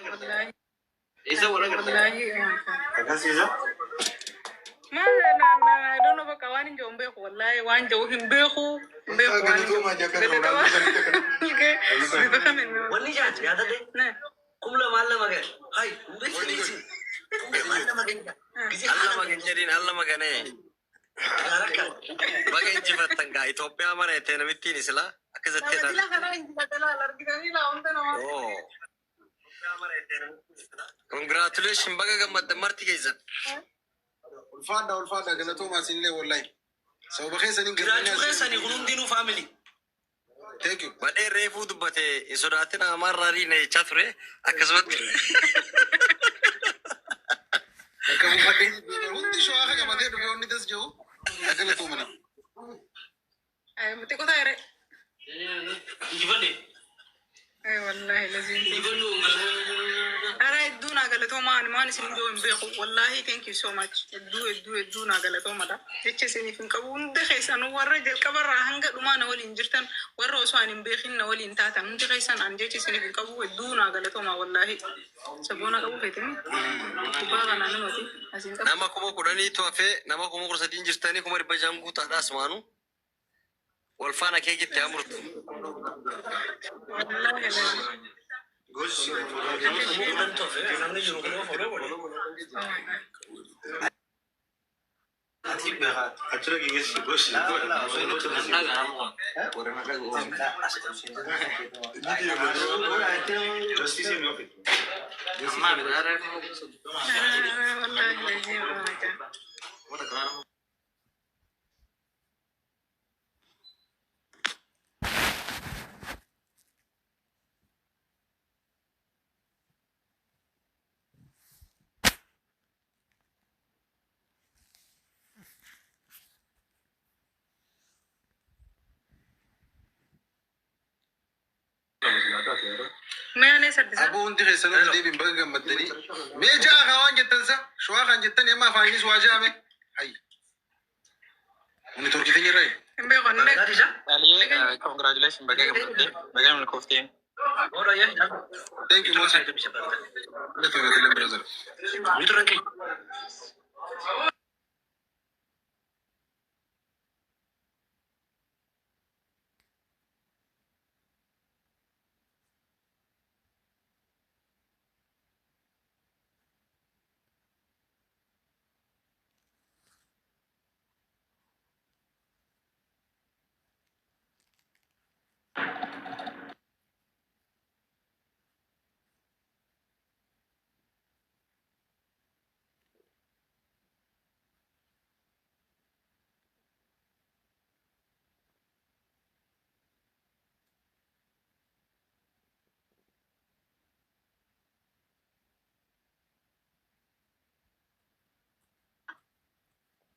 والله إذا ولا والله أكاس إذا ما أنا I don't know بقى وين جوا بيخو والله وين جوا هم بيخو وين جوا بيخو منه واللي جات يا ده نعم كم لا مال ما كان هاي بس ليش كم مال ما كان الله ما كان جرين الله ما كان bagai jifatan ka Ethiopia mana itu nama ini sila akazat kita oh congratulations bagai gambar marti kaisa ulfada gana to masin le wallahi so bakhay sanin congratulations ni gunung dinu family thank you bade refu dubate isodatina amarari ne chature akazat kamu bade undi sho aga gamade do onni das jo agala to mana ay mate ko tayre givane ay wallahi lazim givanu ara iduna gala to man sin do mbe wallahi thank you so much iduna gala to mada tecce seni fin kabun de khaysan warra jel kabara hanga duma na wali injirtan warra so anin be khinna wali intata mun de khaysan an jecce seni fin kabu iduna gala to ma wallahi sabona kabu fetemi kubaga na namati asin nama kuma kudani to afe nama kuma kursadin jirtani kuma riba jangu ta dasmanu والفانا كي جت امرت ما أنا سدسة ابو انت خيسنا دي بنبغى مدني ميجا خوان جتنسا شو خان جتن ما فاينيس واجامه اي اني تركي تني راي مبيغون لك Ali, congratulations bagai gambar bagai melkofti. ora ya thank you much let me tell you brother mitranki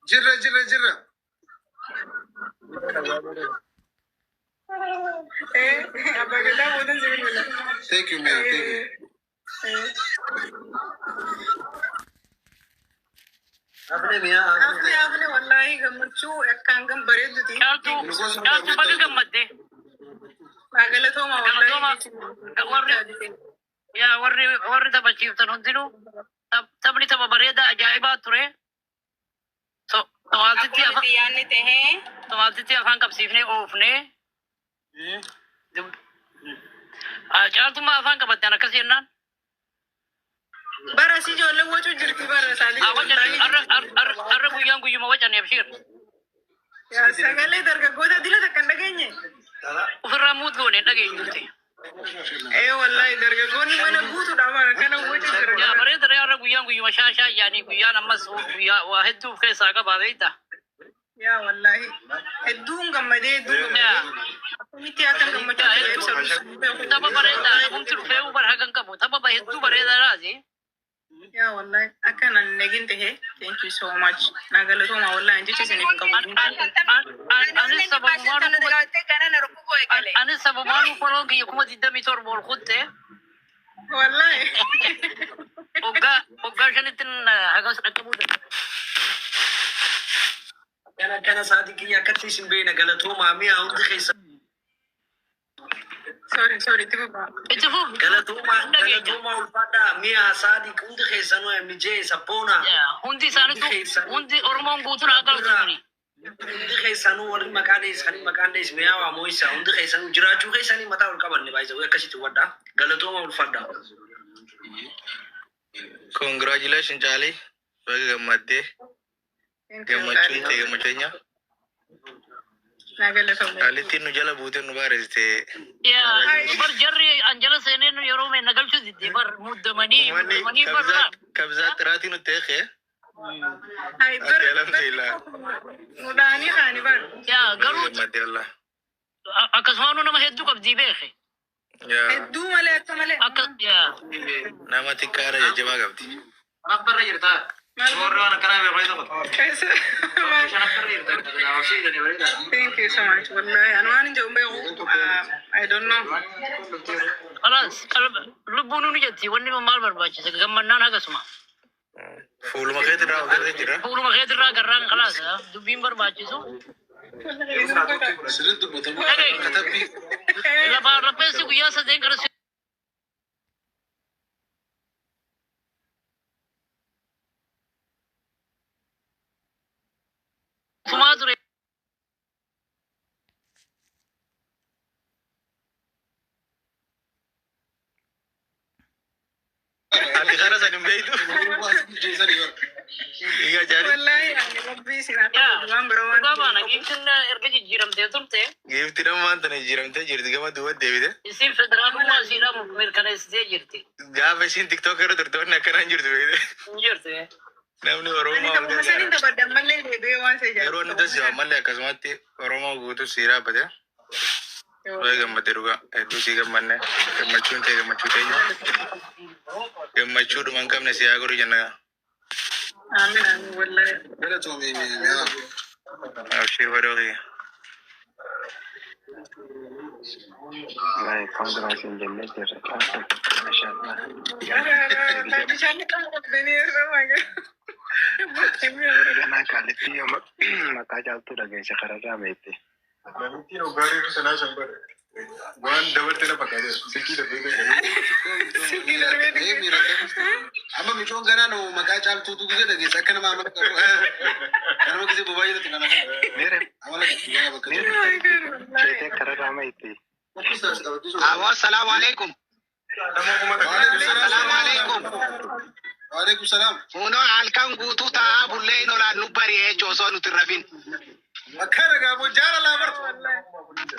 جرة أبغى كده وده زين ولا thank you man thank you आपने والله गमचू एकांग गम बरे Dutee Kaltu bagai gambar deh. अगले तो माँ والله Ya warri dapat cipta nuntiru. Tapi taba bareda ajaiba ture. So यानी ते हैं Tomatiti afaan qabsiifnee oofnee. Caaltummaa afaan qabatteen akkas jennaan. براسي جو اللي وجو جرتي براسالي Har'a guyyaan guyyuma wacan yabshiir. يا سجلي درجة جودة دي لا تكندجيني Ofirraa muut gooneen dhageenyu jirti. أيه والله درجة جوني وأنا بوتو دعوانا كانوا وجو Yaa درجة bareeda har'a guyyaan guyyuma shaashaa yaanii guyyaan ammas guyyaa waa hedduuf keessaa qabaa beektaa. يا والله الدون جمدي الدون ميتي أكن جمدي Tapha bareedaa namumti dhufee ubar hagan qabu tapha hedduu bareedaa raasi. يا والله أكن النجين تهي thank you so much نقول لهم والله أنت تسيني في كابو Anis sababaanu foloon kiyya kuma 27 ol kutte. والله Hoggaa shanitti hagas dhaqqabuu danda'a. kana saadi kiya katti sin beena galatoo maami aa hundi keessa so sorry, تبغى. اتفق galatuma ulfada mia sadi kundi khaysano mije sapona hundi sanatu hundi ormon gutuna agaltuni hundi khaysano warri maqadees miya wa moisa hundi khaysano jirachu khaysani mata ul qabanne bayza way kasitu wada galatuma ulfada. Congratulations Charlie. Baga gammadde. Gammachenya. Alitti nu jala buute nu baariste. ya bar jarri anjala senen yoro me nagalchu didde bar muddamani bar kabza tarati nu teekhe. هاي Alhamdulillah. مداني خاني بر. ya garu Gammadde Allah. akasmanu nama heddu qabdi beekhe Ya. الدو ملك ملك. ya Nama tikkaara jajjabaa qabdi. Akbarra jirta. Morwana kana be bayda ko. كيس. Akbarra jirta. Awshi dani barida. Thank you so much. والله أنا ما نجوا بيو. I don't know. خلاص lubbunu ni jetti wanni mal barbaachise gammannaan hagasuma Fuuluma keetti irraa ogartee jira. fuuluma keetirraa garraan khalaas dubbiin barbaachisu Sirriitti dubbatamu katabbii. lafaa lapheessi guyyaa sadeen gara sumaa ture Ati karaa san hin beektu. Egaa Charlie. والله يعني ربي سنعطيك yaa دوام بروان. dhugaa baana giiftin erga jijjiiramtee turte Giifti namaan tana jijjiiramtee jirti gama duuba deebite. isin federaalummaa isiidhaa mirkaneessitee jirti Gaafa isiin tiktook irra turte wanni akkanaan jirtu beekte. hin jirtu Namni أنا Oromoo wal كم سنين gargaara. تبدأ ملي بيبي وان سجى. Yeroo inni tasii ammallee akkasumatti Oromoo guutuu sii dhaabbate. Baga gammadde dhugaa hedduu sii gammanne gammachuun ta'e gammachuu teenya. Gammachuu dhuma hin qabne si haa godhu jenna. آمين آمين والله. Galatoomii mi'a. Abshir badoo kiyya. Like, congratulations, Jannat. MashaAllah. Bishaan kan qabdanii irra magaa. Ganaa kaalitti maqaa caaltuu dhageesse kararraa beekte. Galantiin ogaarii sanaa shan bare. Waan dabalte na fakkaate silkii darbee. Amma micoon ganaa nu maqaa caaltuutu gisee dhageesse akka nama amala qabu. Kanuma gisee bobaa jirtu kana. Meere, Amala guddaa bakka jiru. keetee kararraa beekte. Assalamu alaikum. Assalamu alaikum. Waalaikum salaam. Uno halkan guutuu taa'aa bullee hin olaannu bari'ee osoo nuti hin rafin. Akkana gaafoo jaalala bar.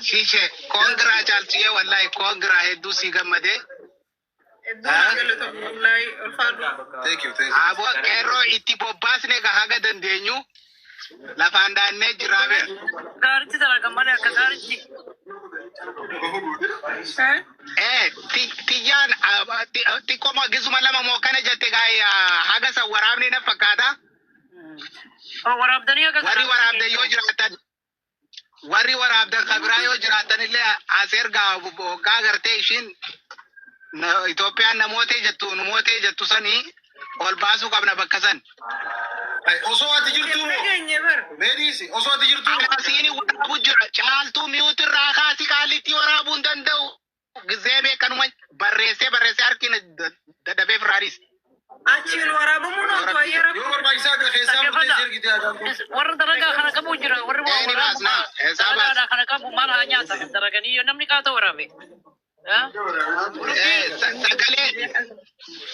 Shiishe koongiraa caalchiyee wallahi koongiraa hedduu sii gammadee. Thank you. Aboo qeerroo itti bobbaasne haga dandeenyu lafaan daannee jiraa beera. gaaritti dalagan malee akka gaaritti Tiyyaan xiqqooma gisuma lama moo kana jette haga san waraabni na fakkaata. waraabdanii akka Warri waraabdan yoo jiraatan warri waraabdan kabiraa yoo jiraatan illee as ergaa gaa gartee ishiin Itoophiyaan namootee jettu sanii ol baasuu qabna bakka san. Osoo ati jirtu meediisi osoo ati jirtu. Asiin waraabu jira caaltuu mi'uutirraa kaasii qaalitti waraabuu hin danda'u. Gizee beekanuma barreessee harkina dadhabee firaaris. Achiin waraabamuun otoo ayyara. Yoo barbaachisaa ta'e keessaa murtee sirgitee aadamu. warra dalagaa kana qabu jira warri Ni baasna. dalagaadhaa kana qabu maal haa nyaatan dalaganii yoo namni qaata waraabe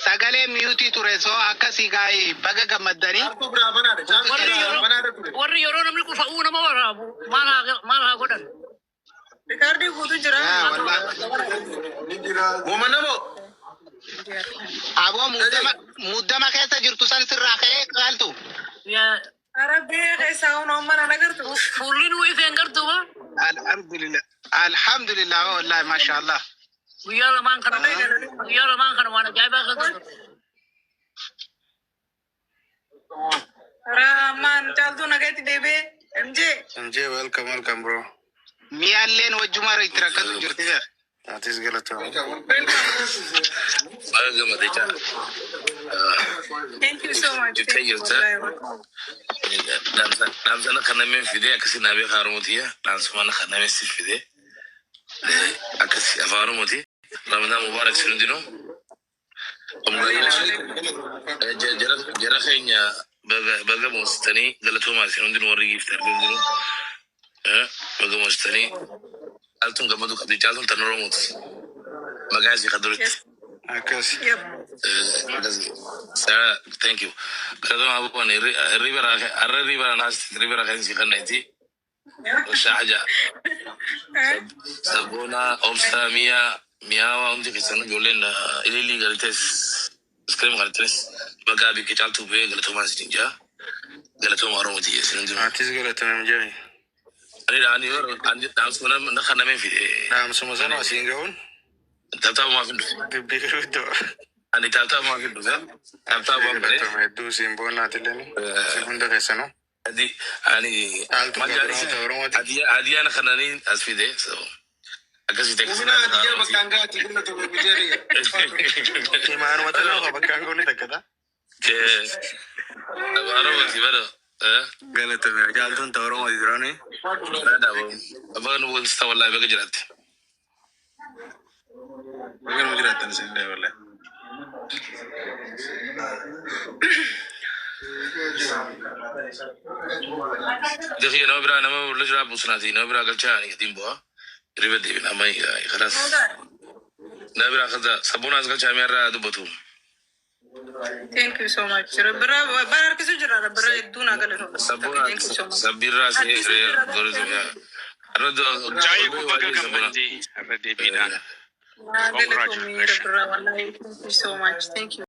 Sagalee miyuutii ture soo akkasii gaa'ee baga gammaddanii. Hartuu biraa banaadha. Banaadha ture. warri yeroo namni qufa'uu nama waraabu maal haa godhan Rikaardii guutuu jira. Uuma namoo. Aboo muddama keessa jirtu san sirraa ka'ee qaaltu. Arabbee keessaa humna mana nagartu. fuulli nu ifeen gartuu Alhamdulillah wallahi mashallah. guyyaa lamaan kana waan ajaa'ibaa kan turte Rahman caaltuu nagaatti deebee MJ. MJ, welcome bro. Miyaalleen wajjuma itti rakkatu jirti beer. Taatis galatoomii. Baga gammadee jaa. Thank you so much. Jirtee jirta. Dhaamsana kan nameen fidee akkasii naabee haarumuutiya. Dhaamsumana kan nameen si fidee. Akka أكسي أفعله موتي رمضان مبارك سندينو جرى خينيا بقى مستني قالتوا ما سندينو وريجي يفتر بندينو بقى مستني قالتوا قبضوا قبل جالهم تنورموت مقاسي قدرت Akas. Sarah, thank you. Kalau aku pun river akan sih kan nanti. Sahaja. Sabuna, Omsa, Mia, untuk kesan jualan ini galites, skrim galites. Bagabi kita tu be galitu masih ninja. Galitu maru mati ya senang juga. Artis galata menjadi. Ani dalam sebenarnya nak nama video. Dalam semua sana masih gaun. Tahu maafin tu. Biru tu. Ani tahu maafin tu kan. Tahu apa ni? Galata itu simbol nanti lagi. Segunda kesana. Adi, ani. Adi anak kanani asfide so. Agak sih teksi. Una dia bakanga tigna tu bujeri. Iman mata lo apa kanggo ni tak ada? Ke. Baru masih baru. Galata me jalton tawro madi drone. Ada apa? Apa kan bukan setahu lah bagaimana jerat. Bagaimana mujuratan sendiri wala. देखिए नवबरा नम लजरा पूछना थी नवबरा कल्चा नहीं थी बुआ रिवे देवी नाम ही खलास नवबरा खदा सबूना कल्चा मेरा तो बतू Thank you so much. Bara kisu jira bara duna galat. सबूना Thank you so much. Sabira से गोरे तो यार अरे तो Jai ko baga gamandi. Arre de bina. Galat ko mira bara wallahi. Thank you so much. Thank you.